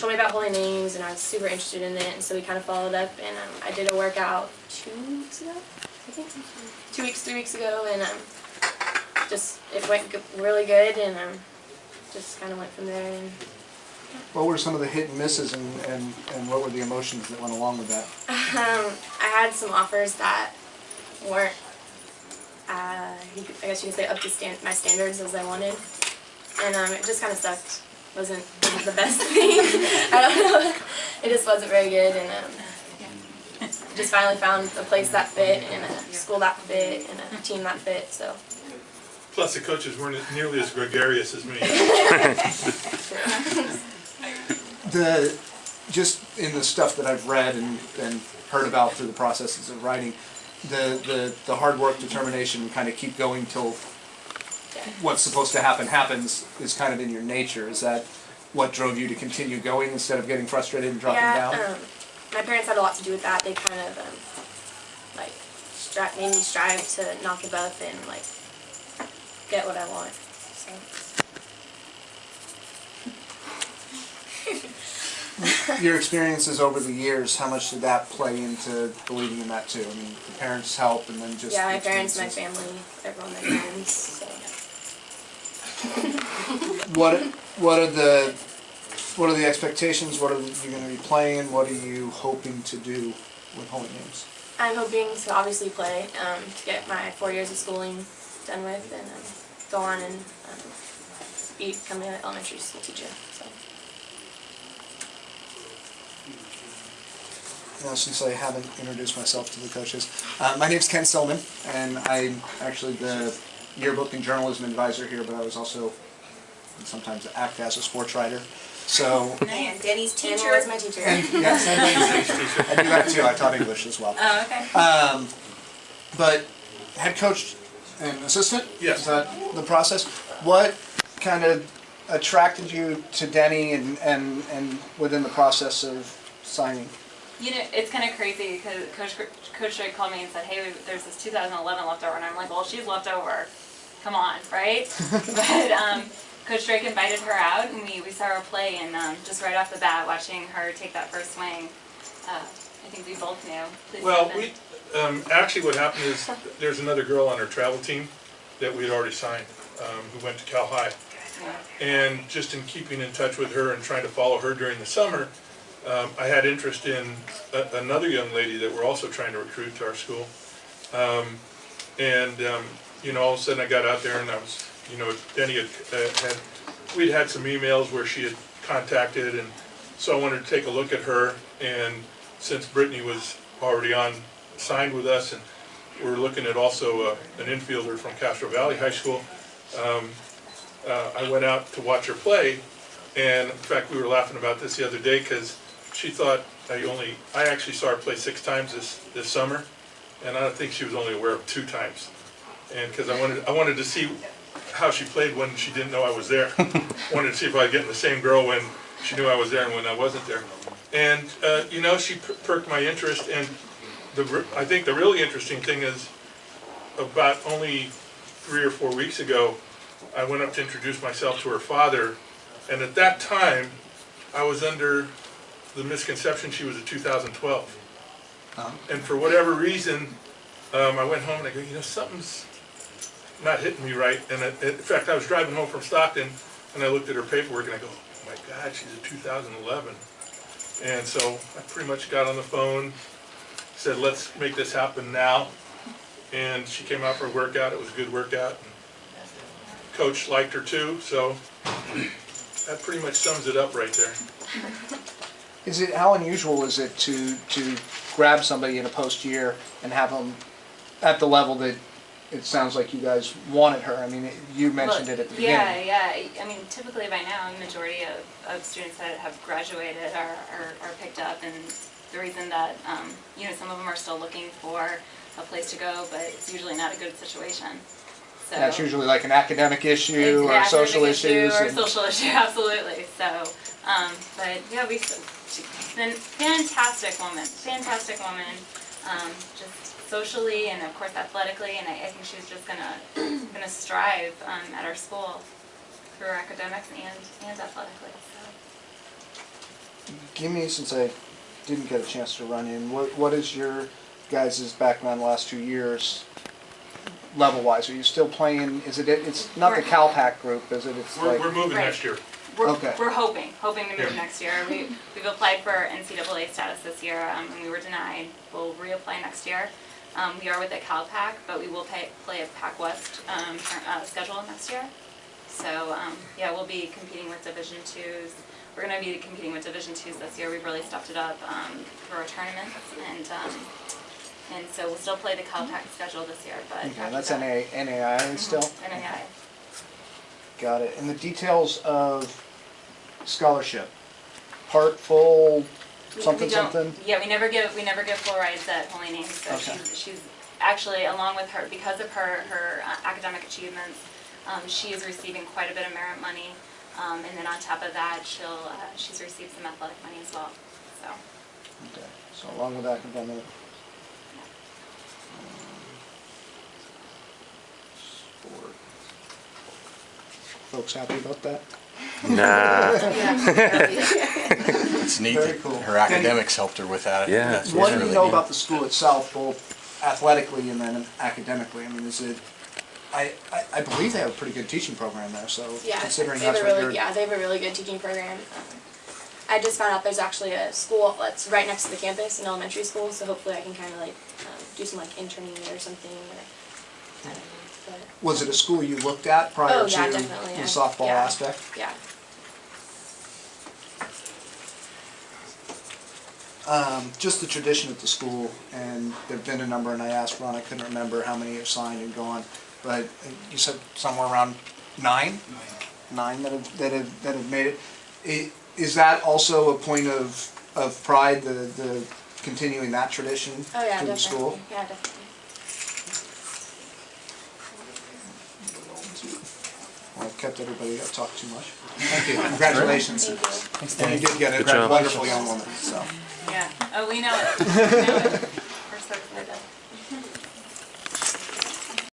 told me about holy names, and I was super interested in it, and so we kind of followed up, and I did a workout 2 weeks ago, I think, 3 weeks ago, and just, it went really good, and just kind of went from there. And what were some of the hit and misses, and what were the emotions that went along with that? I had some offers that weren't, I guess you could say, up to my standards as I wanted, and it just kind of sucked. Wasn't the best thing. I don't know. It just wasn't very good, and just finally found a place that fit, and a school that fit, and a team that fit. So. Plus, the coaches weren't nearly as gregarious as me. Just in the stuff that I've read and heard about through the processes of writing, the hard work, determination, and kind of keep going till what's supposed to happen happens is kind of in your nature. Is that what drove you to continue going instead of getting frustrated and dropping down? My parents had a lot to do with that. They kind of like made me strive to knock above and like get what I want. So. Your experiences over the years, how much did that play into believing in that too? I mean, the parents' help, and then just my parents, my family, everyone, my friends. So. What are the expectations? What are you going to be playing? What are you hoping to do with Holy Names? I'm hoping to obviously play, to get my 4 years of schooling done with, and go on and become an elementary school teacher. So. Now, since I haven't introduced myself to the coaches, my name's Ken Silman, and I'm actually the yearbook and journalism advisor here, but I was also sometimes act as a sports writer. So. And Deni's teacher. Deni was my teacher. And, yes, I do that too. I taught English as well. Oh, okay. But head coach and assistant. Yes. Is that the process? What kind of attracted you to Deni and within the process of signing? You know, it's kind of crazy because Coach Drake called me and said, "Hey, there's this 2011 leftover," and I'm like, "Well, she's left over. Come on, right?" But Coach Drake invited her out, and we saw her play, and just right off the bat, watching her take that first swing, I think we both knew. Well, actually what happened is there's another girl on her travel team that we had already signed who went to Cal High. Yeah. And just in keeping in touch with her and trying to follow her during the summer, I had interest in another young lady that we're also trying to recruit to our school. You know, all of a sudden I got out there and I was, you know, Deni we'd had some emails where she had contacted, and so I wanted to take a look at her, and since Brittany was already signed with us, and we're looking at also an infielder from Castro Valley High School, I went out to watch her play, and in fact we were laughing about this the other day because she thought I actually saw her play 6 times this summer, and I don't think she was only aware of 2 times, and because I wanted to see how she played when she didn't know I was there. Wanted to see if I was getting the same girl when she knew I was there and when I wasn't there. And you know, she perked my interest, and I think the really interesting thing is about only 3 or 4 weeks ago, I went up to introduce myself to her father, and at that time, I was under the misconception she was a 2012. And for whatever reason, I went home and I go, you know, something's not hitting me right. And in fact, I was driving home from Stockton, and I looked at her paperwork, and I go, oh my God, she's a 2011. And so I pretty much got on the phone, said, let's make this happen now. And she came out for a workout. It was a good workout. And Coach liked her too, so that pretty much sums it up right there. How unusual is it to grab somebody in a post year and have them at the level that it sounds like you guys wanted her? I mean, you mentioned it at the beginning. Yeah. I mean, typically by now, the majority of students that have graduated are picked up, and the reason that you know, some of them are still looking for a place to go, but it's usually not a good situation. So that's usually like an academic issue or social issues. Or social issue, absolutely. So, but yeah, she's been fantastic woman, just socially and of course athletically, and I think she's just gonna strive at our school through her academics and athletically. So. give me, since I didn't get a chance to run in, what is your guys' background the last 2 years, level-wise? Are you still playing, it's not the CalPAC group, is it? It's like, We're moving Right. next year. We're hoping to move Yeah. next year. We've applied for NCAA status this year, and we were denied. We'll reapply next year. We are with the CalPAC, but we will play a Pac West schedule next year. So yeah, we'll be competing with Division IIs. We're going to be competing with Division IIs this year. We've really stepped it up for our tournaments, and so we'll still play the CalPAC schedule this year. But okay, that's NAIA still? NAIA. Got it. And the details of scholarship, part, full, something, We don't- something? Yeah, we never give full rides at Holy Name. So Okay. she's actually, along with her, because of her academic achievements, she is receiving quite a bit of merit money, and then on top of that, she's received some athletic money as well. So Okay, so along with academic. Sport. Folks happy about that? Nah. It's neat Very that cool. her academics helped her with that. Yeah. That's What do really you know neat. about the school itself, both athletically and then academically? I mean, is it, I believe they have a pretty good teaching program there, so Yeah, considering they have that's a what really you're... yeah, they have a really good teaching program. I just found out there's actually a school that's right next to the campus, an elementary school, so hopefully I can kind of like do some like interning there or something. Or, I don't know, but, Was it a school you looked at prior Oh, to yeah, definitely, the yeah. softball Yeah. aspect? yeah. Just the tradition at the school, and there've been a number, and I asked Ron, I couldn't remember how many have signed and gone, but you said somewhere around 9? 9 that have made it. Is that also a point of pride, the continuing that tradition Oh yeah, through definitely. the school? Yeah, definitely. Well, I've kept everybody, I've talked too much. Thank you, congratulations. Thank you. And you did get a Good job. wonderful young woman, so. yeah. Oh, we know it. We know it.